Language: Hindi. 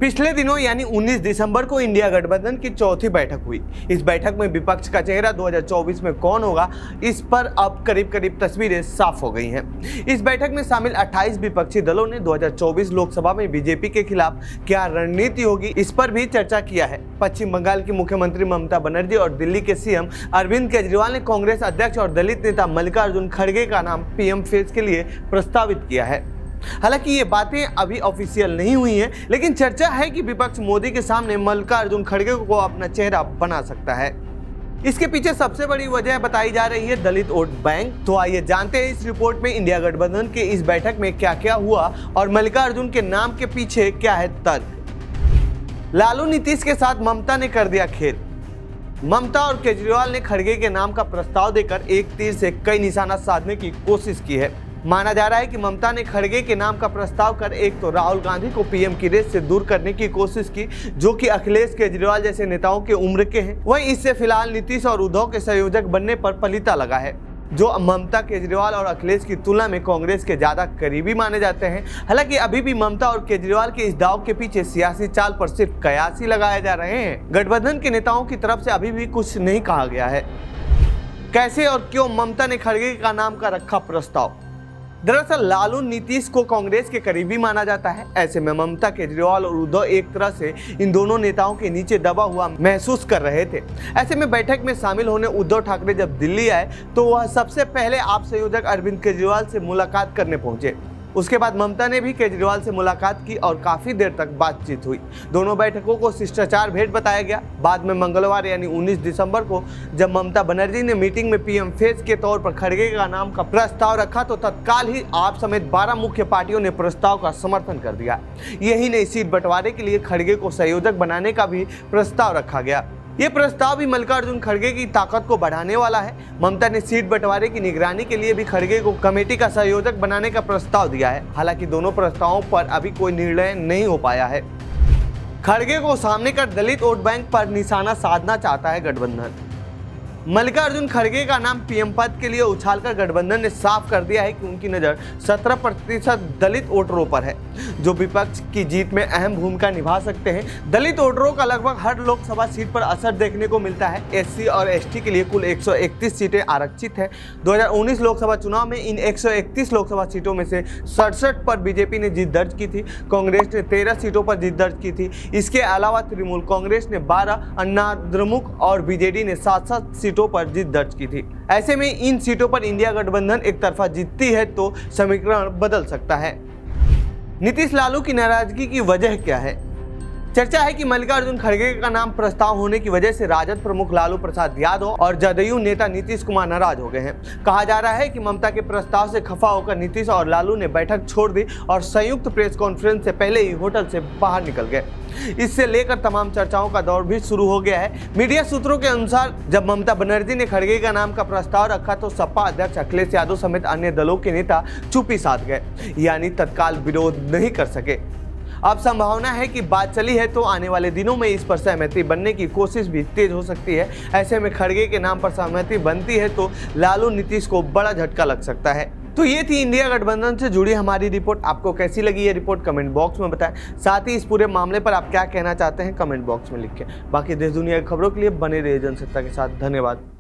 पिछले दिनों यानी 19 दिसंबर को इंडिया गठबंधन की चौथी बैठक हुई। इस बैठक में विपक्ष का चेहरा 2024 में कौन होगा, इस पर अब करीब करीब तस्वीरें साफ हो गई हैं। इस बैठक में शामिल 28 विपक्षी दलों ने 2024 लोकसभा में बीजेपी के खिलाफ क्या रणनीति होगी, इस पर भी चर्चा किया है। पश्चिम बंगाल की मुख्यमंत्री ममता बनर्जी और दिल्ली के सीएम अरविंद केजरीवाल ने कांग्रेस अध्यक्ष और दलित नेता मल्लिकार्जुन खड़गे का नाम पीएम फेज के लिए प्रस्तावित किया है। हालांकि ये बातें अभी ऑफिशियल नहीं हुई हैं, लेकिन चर्चा है कि विपक्ष मोदी के सामने मल्लिकार्जुन खड़गे को अपना चेहरा बना सकता है। इसके पीछे सबसे बड़ी वजह बताई जा रही है दलित वोट बैंक। तो आइए जानते हैं इस रिपोर्ट में इंडिया गठबंधन के इस बैठक में क्या क्या हुआ और मल्लिकार्जुन के नाम के पीछे क्या है तर्क। लालू नीतीश के साथ ममता ने कर दिया खेल। ममता और केजरीवाल ने खड़गे के नाम का प्रस्ताव देकर एक तीर से कई निशाना साधने की कोशिश की है। माना जा रहा है कि ममता ने खड़गे के नाम का प्रस्ताव कर एक तो राहुल गांधी को पीएम की रेस से दूर करने की कोशिश की, जो कि अखिलेश केजरीवाल जैसे नेताओं के उम्र के हैं। वहीं इससे फिलहाल नीतीश और उद्धव के संयोजक बनने पर पलीता लगा है, जो ममता, केजरीवाल और अखिलेश की तुलना में कांग्रेस के ज्यादा करीबी माने जाते हैं। हालांकि अभी भी ममता और केजरीवाल के इस दाव के पीछे सियासी चाल पर सिर्फ कयास ही लगाए जा रहे हैं। गठबंधन के नेताओं की तरफ से अभी भी कुछ नहीं कहा गया है। कैसे और क्यों ममता ने खड़गे का नाम का रखा प्रस्ताव। दरअसल लालू नीतीश को कांग्रेस के करीबी माना जाता है। ऐसे में ममता, केजरीवाल और उद्धव एक तरह से इन दोनों नेताओं के नीचे दबा हुआ महसूस कर रहे थे। ऐसे में बैठक में शामिल होने उद्धव ठाकरे जब दिल्ली आए तो वह सबसे पहले आप संयोजक अरविंद केजरीवाल से मुलाकात करने पहुंचे। उसके बाद ममता ने भी केजरीवाल से मुलाकात की और काफी देर तक बातचीत हुई। दोनों बैठकों को शिष्टाचार भेंट बताया गया। बाद में मंगलवार यानी 19 दिसंबर को जब ममता बनर्जी ने मीटिंग में पीएम फेज के तौर पर खड़गे का नाम का प्रस्ताव रखा तो तत्काल ही आप समेत 12 मुख्य पार्टियों ने प्रस्ताव का समर्थन कर दिया। यही नहीं, सीट बंटवारे के लिए खड़गे को संयोजक बनाने का भी प्रस्ताव रखा गया। ये प्रस्ताव भी मल्लिकार्जुन खड़गे की ताकत को बढ़ाने वाला है। ममता ने सीट बंटवारे की निगरानी के लिए भी खड़गे को कमेटी का संयोजक बनाने का प्रस्ताव दिया है। हालांकि दोनों प्रस्तावों पर अभी कोई निर्णय नहीं हो पाया है। खड़गे को सामने कर दलित वोट बैंक पर निशाना साधना चाहता है गठबंधन। मल्लिकार्जुन खड़गे का नाम पीएम पद के लिए उछालकर गठबंधन ने साफ कर दिया है कि उनकी नज़र 17% दलित वोटरों पर है, जो विपक्ष की जीत में अहम भूमिका निभा सकते हैं। दलित वोटरों का लगभग हर लोकसभा सीट पर असर देखने को मिलता है। एससी और एसटी के लिए कुल 131 सीटें आरक्षित हैं। 2019 लोकसभा चुनाव में इन 131 लोकसभा सीटों में से 67 पर बीजेपी ने जीत दर्ज की थी। कांग्रेस ने 13 सीटों पर जीत दर्ज की थी। इसके अलावा तृणमूल कांग्रेस ने 12, अन्ना द्रमुक और बीजेडी ने 7 सीटों पर जीत दर्ज की थी। ऐसे में इन सीटों पर इंडिया गठबंधन एक तरफा जीतती है तो समीकरण बदल सकता है। नीतीश लालू की नाराजगी की वजह क्या है। चर्चा है कि मल्लिकार्जुन खड़गे का नाम प्रस्ताव होने की वजह से राजद प्रमुख लालू प्रसाद यादव और जदयू नेता नीतीश कुमार नाराज हो गए हैं। कहा जा रहा है कि ममता के प्रस्ताव से खफा होकर नीतीश और लालू ने बैठक छोड़ दी और संयुक्त प्रेस कॉन्फ्रेंस से पहले ही होटल से बाहर निकल गए। इससे लेकर तमाम चर्चाओं का दौर भी शुरू हो गया है। मीडिया सूत्रों के अनुसार जब ममता बनर्जी ने खड़गे का नाम का प्रस्ताव रखा तो सपा अध्यक्ष अखिलेश यादव समेत अन्य दलों के नेता चुप्पी साध गए, यानी तत्काल विरोध नहीं कर सके। अब संभावना है कि बात चली है तो आने वाले दिनों में इस पर सहमति बनने की कोशिश भी तेज हो सकती है। ऐसे में खड़गे के नाम पर सहमति बनती है तो लालू नीतीश को बड़ा झटका लग सकता है। तो ये थी इंडिया गठबंधन से जुड़ी हमारी रिपोर्ट। आपको कैसी लगी ये रिपोर्ट कमेंट बॉक्स में बताएं। साथ ही इस पूरे मामले पर आप क्या कहना चाहते हैं कमेंट बॉक्स में लिखें। बाकी देश दुनिया की खबरों के लिए बने रहिए जनसत्ता के साथ। धन्यवाद।